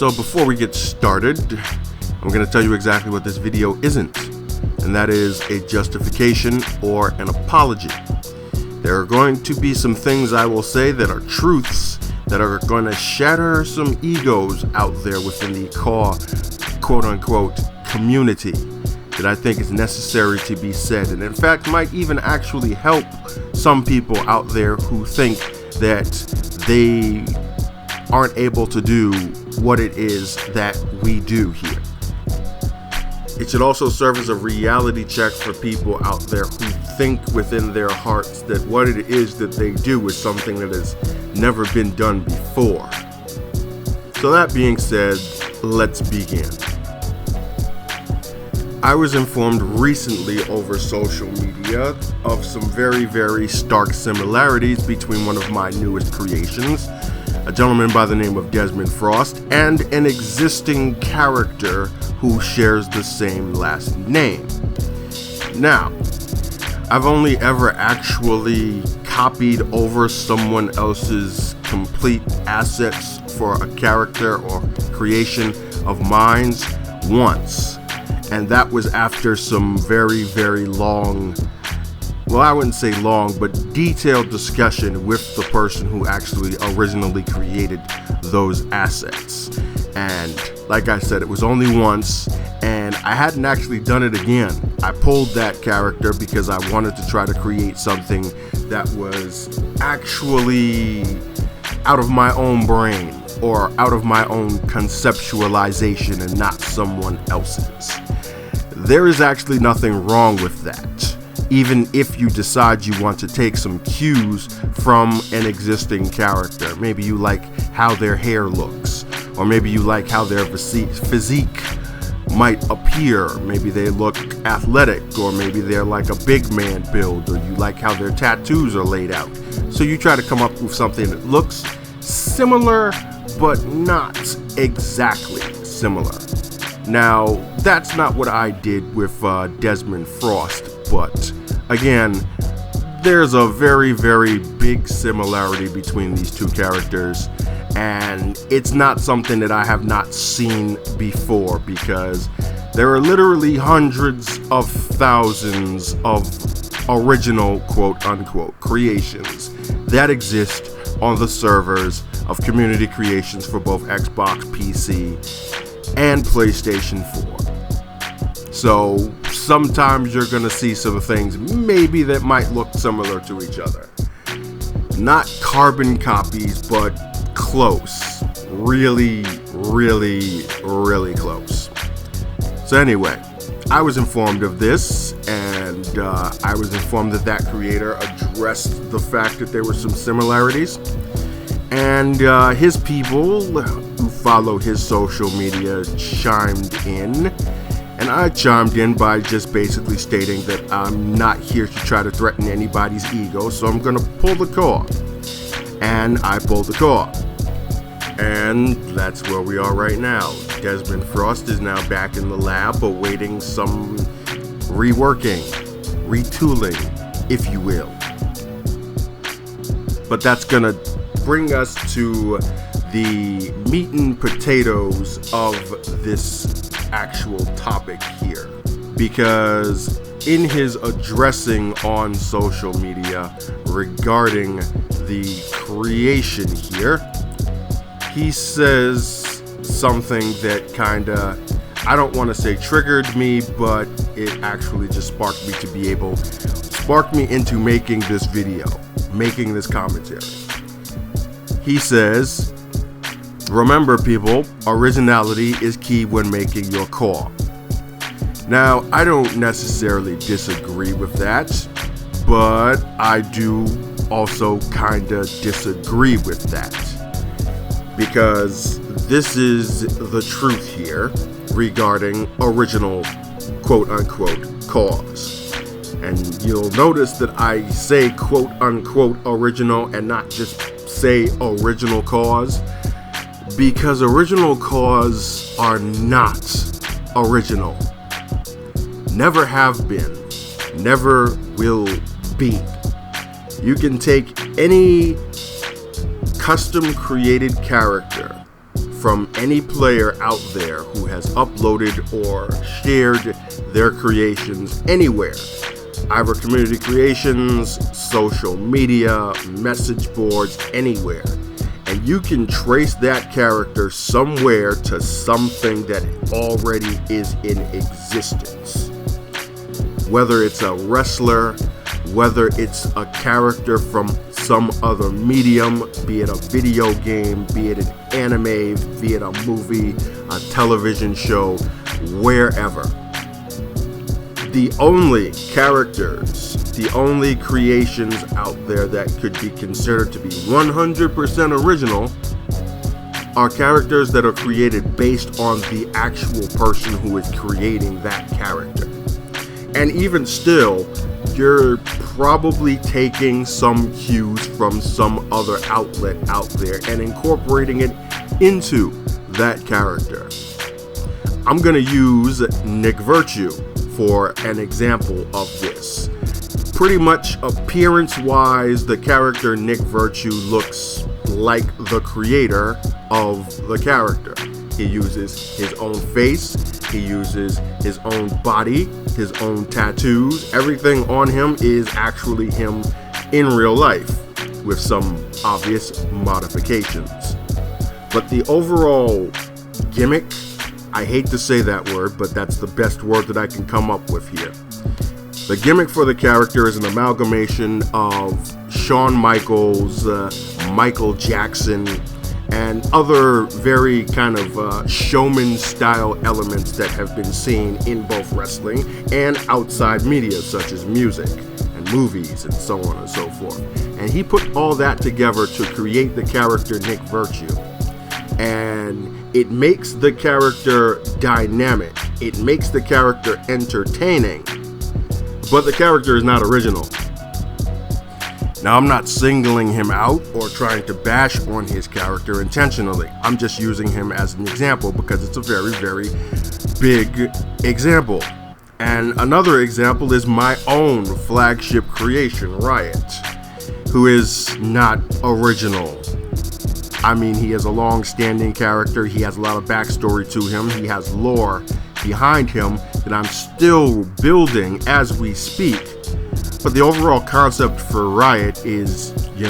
So before we get started, I'm going to tell you exactly what this video isn't, and that is a justification or an apology. There are going to be some things I will say that are truths that are going to shatter some egos out there within the quote-unquote community that I think is necessary to be said, and in fact might even actually help some people out there who think that they aren't able to do what it is that we do here. It should also serve as a reality check for people out there who think within their hearts that what it is that they do is something that has never been done before. So that being said, let's begin. I was informed recently over social media of some very, very stark similarities between one of my newest creations, a gentleman by the name of Desmond Frost, and an existing character who shares the same last name. Now, I've only ever actually copied over someone else's complete assets for a character or creation of mine once, and that was after some very, very long, well, I wouldn't say long, but detailed discussion with the person who actually originally created those assets. And like I said, it was only once, and I hadn't actually done it again. I pulled that character because I wanted to try to create something that was actually out of my own brain or out of my own conceptualization and not someone else's. There is actually nothing wrong with that, even if you decide you want to take some cues from an existing character. Maybe you like how their hair looks, or maybe you like how their physique might appear. Maybe they look athletic, or maybe they're like a big man build, or you like how their tattoos are laid out. So you try to come up with something that looks similar, but not exactly similar. Now, that's not what I did with Desmond Frost, but again, there's a very, very big similarity between these two characters, and it's not something that I have not seen before, because there are literally hundreds of thousands of original quote-unquote creations that exist on the servers of community creations for both Xbox, PC, and PlayStation 4. So sometimes you're gonna see some things maybe that might look similar to each other. Not carbon copies, but close. Really, really, really close. So anyway, I was informed of this, and I was informed that that creator addressed the fact that there were some similarities, and his people who follow his social media chimed in, and I chimed in by just basically stating that I'm not here to try to threaten anybody's ego, so I'm gonna pull the cord. And I pulled the cord. And that's where we are right now. Desmond Frost is now back in the lab awaiting some reworking, retooling, if you will. But that's gonna bring us to the meat and potatoes of this actual topic here, because in his addressing on social media regarding the creation here, he says something that kinda, I don't want to say triggered me, but it actually just sparked me into making this video, making this commentary. He says, remember people, originality is key when making your call. Now, I don't necessarily disagree with that, but I do also kinda disagree with that, because this is the truth here regarding original quote-unquote CAWS. And you'll notice that I say quote-unquote original and not just say original CAWS, because original CAWS are not original. Never have been, never will be. You can take any custom created character from any player out there who has uploaded or shared their creations anywhere, either community creations, social media, message boards, anywhere. And you can trace that character somewhere to something that already is in existence. Whether it's a wrestler, whether it's a character from some other medium, be it a video game, be it an anime, be it a movie, a television show, wherever. The only characters, the only creations out there that could be considered to be 100% original are characters that are created based on the actual person who is creating that character. And even still, you're probably taking some cues from some other outlet out there and incorporating it into that character. I'm going to use Nick Virtue for an example of this. Pretty much appearance-wise, the character Nick Virtue looks like the creator of the character. He uses his own face, he uses his own body, his own tattoos. Everything on him is actually him in real life, with some obvious modifications. But the overall gimmick, I hate to say that word, but that's the best word that I can come up with here. The gimmick for the character is an amalgamation of Shawn Michaels, Michael Jackson, and other very kind of showman-style elements that have been seen in both wrestling and outside media, such as music and movies and so on and so forth. And he put all that together to create the character Nick Virtue. And it makes the character dynamic. It makes the character entertaining. But the character is not original. Now, I'm not singling him out or trying to bash on his character intentionally. I'm just using him as an example because it's a very, very big example. And another example is my own flagship creation, Riot, who is not original. I mean, he is a long-standing character. He has a lot of backstory to him. He has lore behind him that I'm still building as we speak. But the overall concept for Riot is, you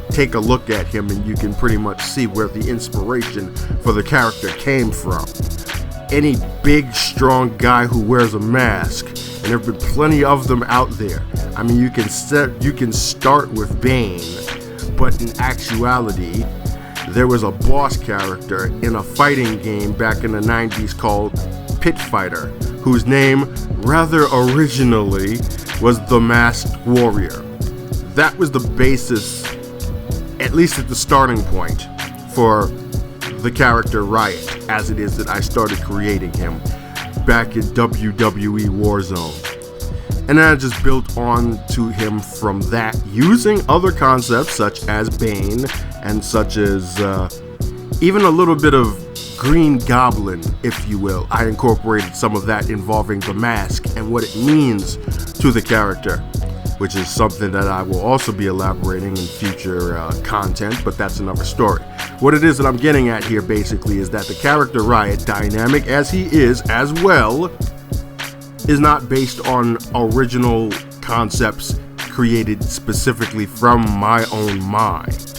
take a look at him and you can pretty much see where the inspiration for the character came from. Any big, strong guy who wears a mask, and there have been plenty of them out there. I mean, you can start with Bane, but in actuality, there was a boss character in a fighting game back in the 90s called Pit Fighter, whose name, rather originally, was the Masked Warrior. That was the basis, at least at the starting point, for the character Riot, as it is that I started creating him back in WWE Warzone. And then I just built on to him from that, using other concepts such as Bane and such as even a little bit of Green Goblin, if you will. I incorporated some of that involving the mask and what it means to the character, which is something that I will also be elaborating in future content, but that's another story. What it is that I'm getting at here basically is that the character Riot, dynamic as he is as well, is not based on original concepts created specifically from my own mind.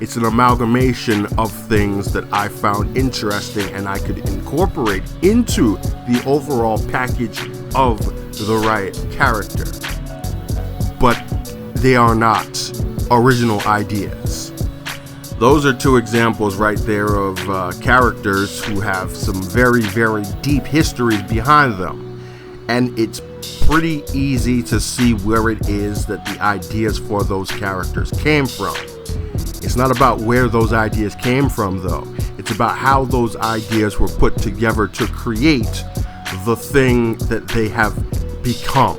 It's an amalgamation of things that I found interesting and I could incorporate into the overall package of the Riot character. But they are not original ideas. Those are two examples right there of characters who have some very, very deep histories behind them. And it's pretty easy to see where it is that the ideas for those characters came from. It's not about where those ideas came from, though. It's about how those ideas were put together to create the thing that they have become.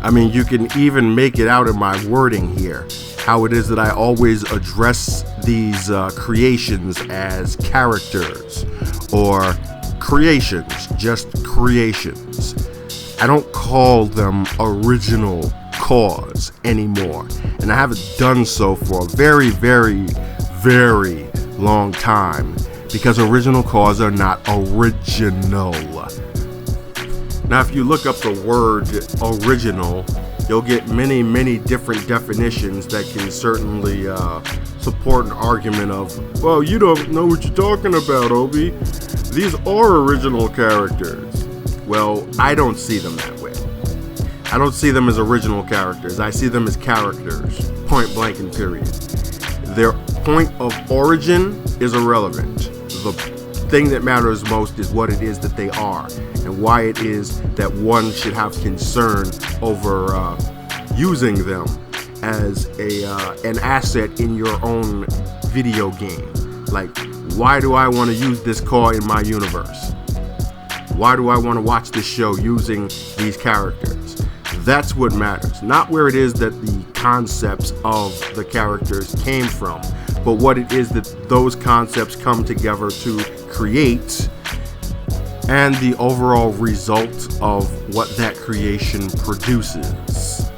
I mean, you can even make it out in my wording here, how it is that I always address these creations as characters or creations, just creations. I don't call them original CAWS anymore, and I haven't done so for a very, very, very long time, because original CAWS are not original. Now, if you look up the word original, you'll get many different definitions that can certainly support an argument of, well, you don't know what you're talking about, Obi. These are original characters. Well, I don't see them that way. I don't see them as original characters. I see them as characters, point blank and period. Their point of origin is irrelevant. The thing that matters most is what it is that they are, and why it is that one should have concern over using them as an asset in your own video game. Like, why do I want to use this car in my universe? Why do I want to watch this show using these characters? That's what matters, not where it is that the concepts of the characters came from, but what it is that those concepts come together to create, and the overall result of what that creation produces.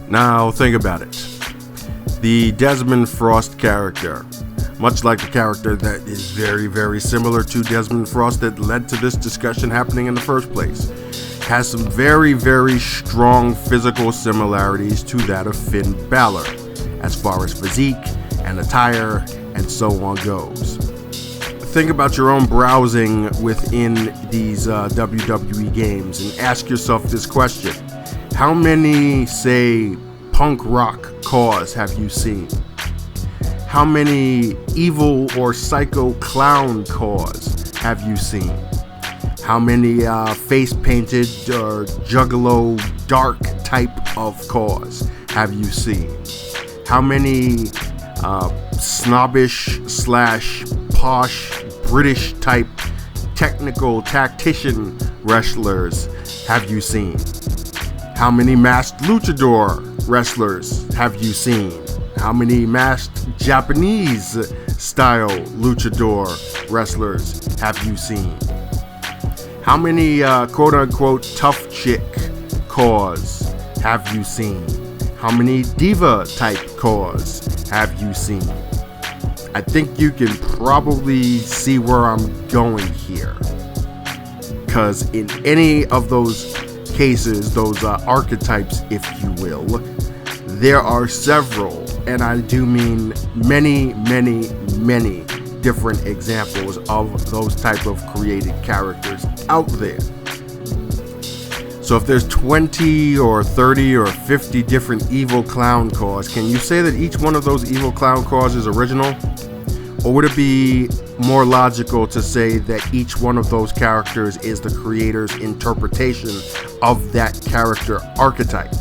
Now think about it. The Desmond Frost character, much like the character that is very similar to Desmond Frost that led to this discussion happening in the first place, has some very strong physical similarities to that of Finn Balor, as far as physique and attire and so on goes. Think about your own browsing within these WWE games and ask yourself this question. How many, say, punk rock CAWS have you seen? How many evil or psycho clown CAWS have you seen? How many face-painted or juggalo dark type of CAWS have you seen? How many snobbish / posh British type technical tactician wrestlers have you seen? How many masked luchador wrestlers have you seen? How many masked Japanese style luchador wrestlers have you seen? How many quote unquote tough chick CAWS have you seen? How many diva type CAWS have you seen? I think you can probably see where I'm going here, because in any of those cases, those archetypes, if you will, there are several, and I do mean many different examples of those type of created characters out there. So if there's 20 or 30 or 50 different evil clown CAWS, can you say that each one of those evil clown CAWS is original? Or would it be more logical to say that each one of those characters is the creator's interpretation of that character archetype?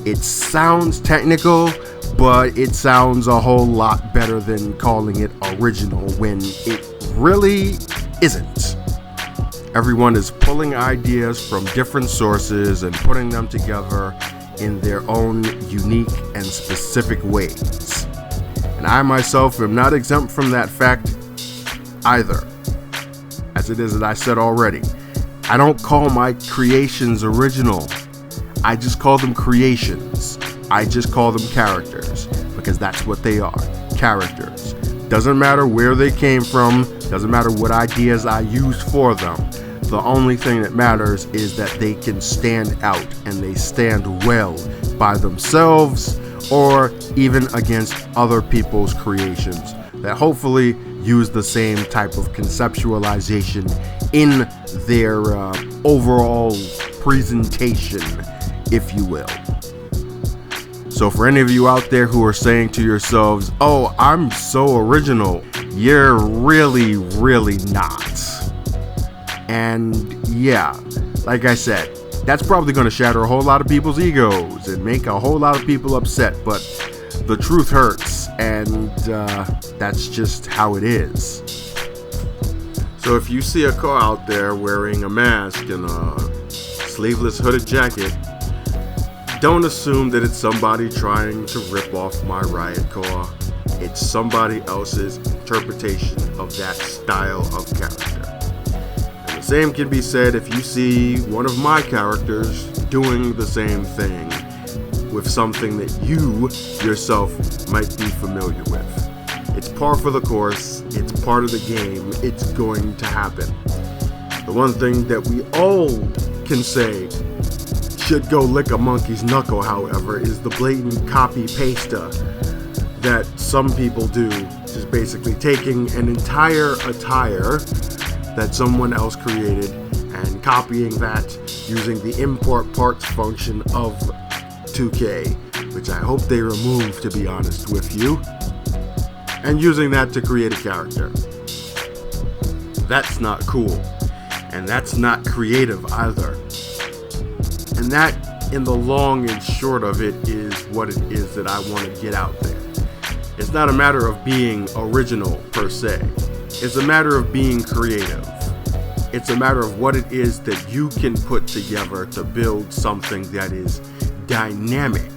It sounds technical, but it sounds a whole lot better than calling it original when it really isn't. Everyone is pulling ideas from different sources and putting them together in their own unique and specific ways. And I myself am not exempt from that fact either. As it is that I said already, I don't call my creations original. I just call them creations. I just call them characters, because that's what they are, characters. Doesn't matter where they came from, doesn't matter what ideas I used for them. The only thing that matters is that they can stand out, and they stand well by themselves or even against other people's creations that hopefully use the same type of conceptualization in their overall presentation, if you will. So for any of you out there who are saying to yourselves, oh, I'm so original, you're really not. And yeah, like I said, that's probably going to shatter a whole lot of people's egos and make a whole lot of people upset, but the truth hurts, and that's just how it is. So if you see a car out there wearing a mask and a sleeveless hooded jacket, don't assume that it's somebody trying to rip off my riot car. It's somebody else's interpretation of that style of character. And the same can be said if you see one of my characters doing the same thing. with something that you yourself might be familiar with. It's par for the course, it's part of the game, it's going to happen. The one thing that we all can say should go lick a monkey's knuckle, however, is the blatant copy-pasta that some people do, just basically taking an entire attire that someone else created and copying that using the import parts function of 2K, which I hope they remove, to be honest with you, and using that to create a character. That's not cool, and that's not creative either. And that, in the long and short of it, is what it is that I want to get out there. It's not a matter of being original per se. It's a matter of being creative. It's a matter of what it is that you can put together to build something that is dynamic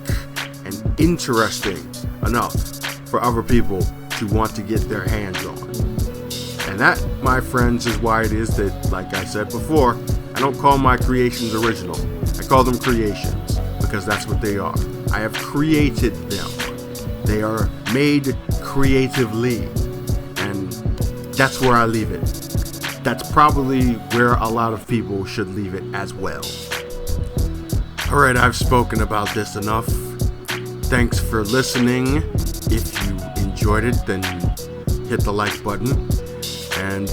and interesting enough for other people to want to get their hands on. And that, my friends, is why it is that, like I said before, I don't call my creations original. I call them creations, because that's what they are. I have created them. They are made creatively, and that's where I leave it. That's probably where a lot of people should leave it as well. Alright, I've spoken about this enough. Thanks for listening. If you enjoyed it, then hit the like button. And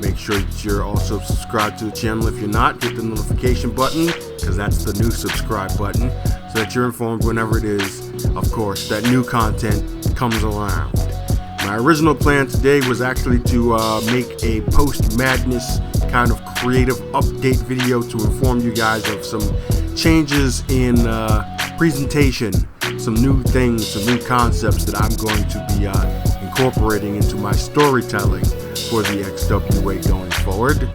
make sure that you're also subscribed to the channel. If you're not, hit the notification button, because that's the new subscribe button, so that you're informed whenever it is, of course, that new content comes around. My original plan today was actually to make a post-madness kind of creative update video to inform you guys of some changes in presentation, some new things, some new concepts that I'm going to be incorporating into my storytelling for the XWA going forward.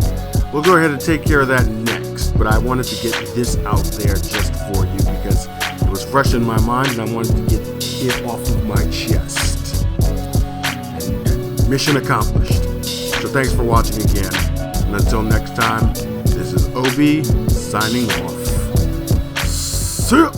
We'll go ahead and take care of that next, but I wanted to get this out there just for you because it was fresh in my mind and I wanted to get it off of my chest. And mission accomplished. So thanks for watching again, and until next time, this is Obi signing off. See ya!